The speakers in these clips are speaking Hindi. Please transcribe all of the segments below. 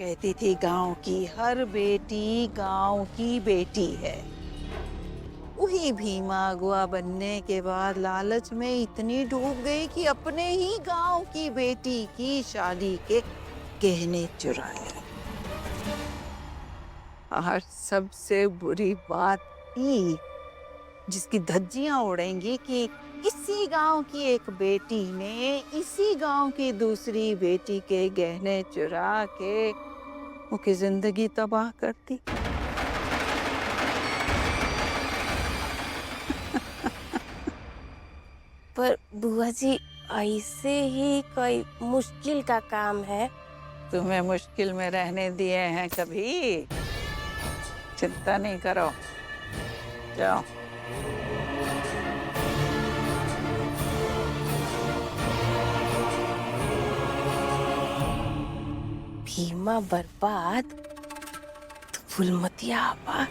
कहती थी गांव की हर बेटी गांव की बेटी है। वही भीमा अगुआ बनने के बाद लालच में इतनी डूब गई कि अपने ही गांव की बेटी की शादी के गहने चुराए। और सबसे बुरी बात थी जिसकी धज्जियां उड़ेंगी कि इसी गांव की एक बेटी ने इसी गांव की दूसरी बेटी के गहने चुरा के उसकी जिंदगी तबाह कर दी। पर बुआ जी, ऐसे ही कोई मुश्किल का काम है? तुम्हें मुश्किल में रहने दिए हैं कभी? चिंता नहीं करो, जाओ। भीमा बर्बाद तो फुलमतिया आबाद।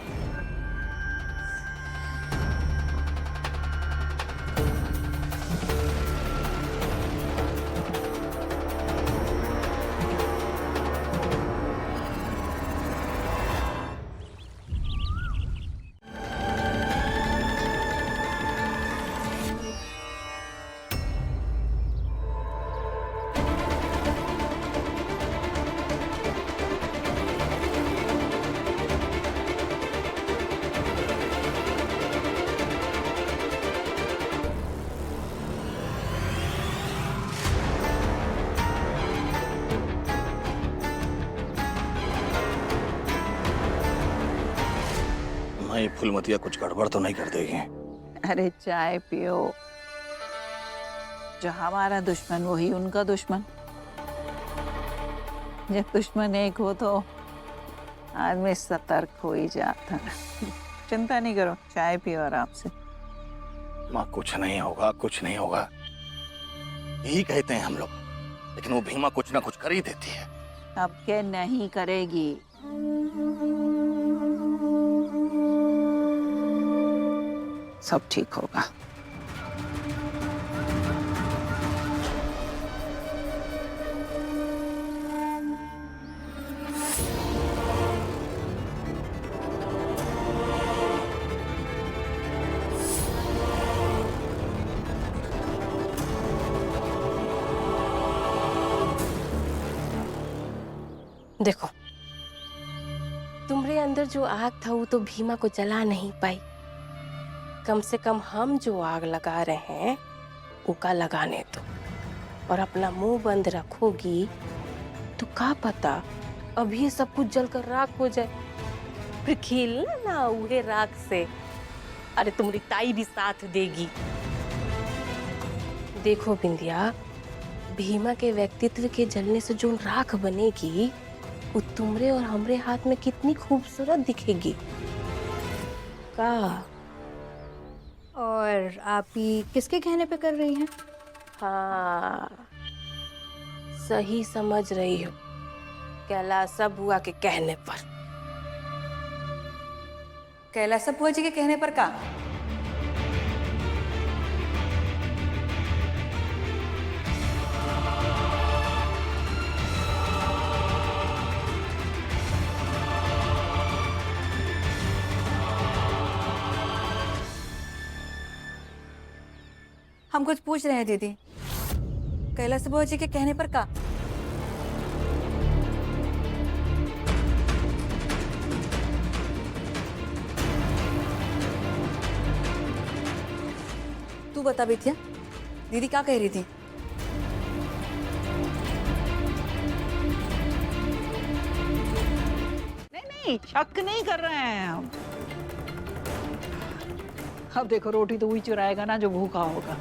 नहीं, फुलमतिया कुछ गड़बड़ तो नहीं कर देगी? अरे चाय पियो। जो हमारा दुश्मन वही उनका दुश्मन। जब दुश्मन एक हो तो आदमी सतर्क हो ही जाता है। चिंता नहीं करो, चाय पियो आराम से। माँ कुछ नहीं होगा, कुछ नहीं होगा, यही कहते हैं हम लोग, लेकिन वो भीमा कुछ ना कुछ कर ही देती है। अब के नहीं करेगी। सब ठीक होगा। देखो, तुम्हारे अंदर जो आग था वो तो भीमा को जला नहीं पाई। कम से कम हम जो आग लगा रहे हैं उका लगाने दो, और अपना मुंह बंद रखोगी तो क्या पता अभी सब कुछ जलकर राख हो जाए, फिर खेलना ना उहे राख से। अरे तुम्हारी ताई भी साथ देगी। देखो बिंदिया, भीमा के व्यक्तित्व के जलने से जो राख बनेगी वो तुमरे और हमरे हाथ में कितनी खूबसूरत दिखेगी। का और आप ही किसके कहने पे कर रही हैं? हाँ, सही समझ रही हो, कैलासा बुआ के कहने पर। कैलासा बुआ जी के कहने पर का? हम कुछ पूछ रहे हैं दीदी, कैलाश बुआ जी के कहने पर का? तू बता बिटिया, दीदी क्या कह रही थी? नहीं, शक नहीं कर रहे हैं हम। अब देखो, रोटी तो वही चुराएगा ना जो भूखा होगा।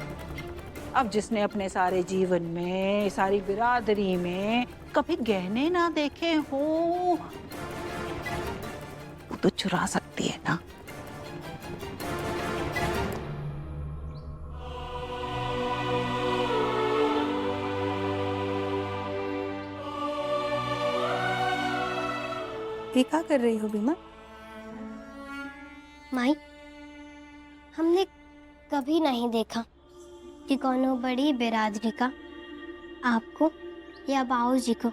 अब जिसने अपने सारे जीवन में, सारी बिरादरी में कभी गहने ना देखे हो, वो तो चुरा सकती है ना। ये क्या कर रही हो बीमा? माई, हमने कभी नहीं देखा कि कोनो बड़ी बिरादरी का आपको या बाऊ जी को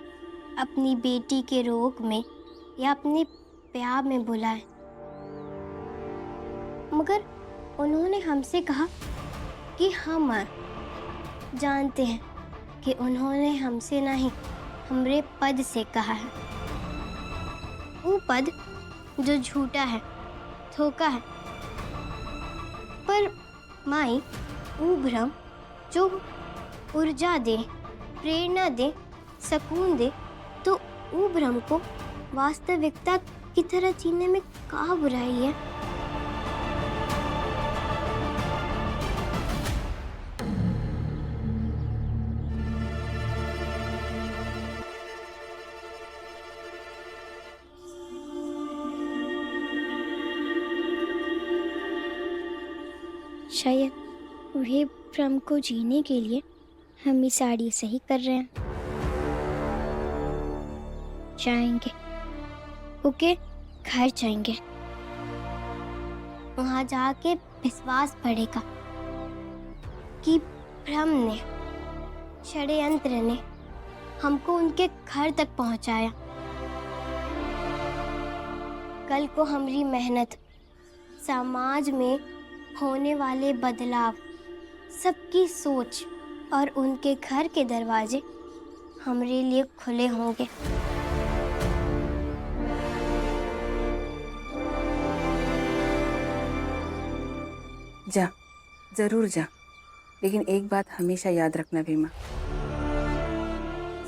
अपनी बेटी के रोग में या अपने प्यार में बुलाए, मगर उन्होंने हमसे कहा कि हम जानते हैं कि उन्होंने हमसे नहीं हमरे पद से कहा है। वो पद जो झूठा है, धोखा है। पर माई, वो भ्रम जो ऊर्जा दे, प्रेरणा दे, सुकून दे, तो वो भ्रम को वास्तविकता की तरह जीने में क्या बुराई है? शायद वे भ्रम को जीने के लिए हम ये साड़ी सही कर रहे हैं। जाएंगे, ओके, घर जाएंगे। वहाँ जाके विश्वास बढ़ेगा कि भ्रम ने, षड्यंत्र ने हमको उनके घर तक पहुँचाया। कल को हमारी मेहनत, समाज में होने वाले बदलाव, सबकी सोच और उनके घर के दरवाजे हमारे लिए खुले होंगे। जा, जरूर जा, लेकिन एक बात हमेशा याद रखना भीमा,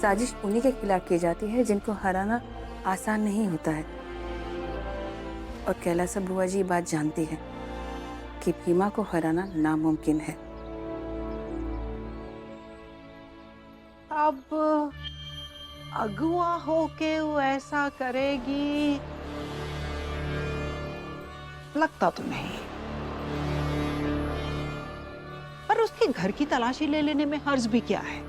साजिश उन्हीं के खिलाफ की जाती है जिनको हराना आसान नहीं होता है। और कैलासा बुआ जी बात जानती है कि भीमा को हराना नामुमकिन है। अब अगुआ होके वो ऐसा करेगी, लगता तो नहीं। पर उसके घर की तलाशी ले लेने में हर्ज भी क्या है?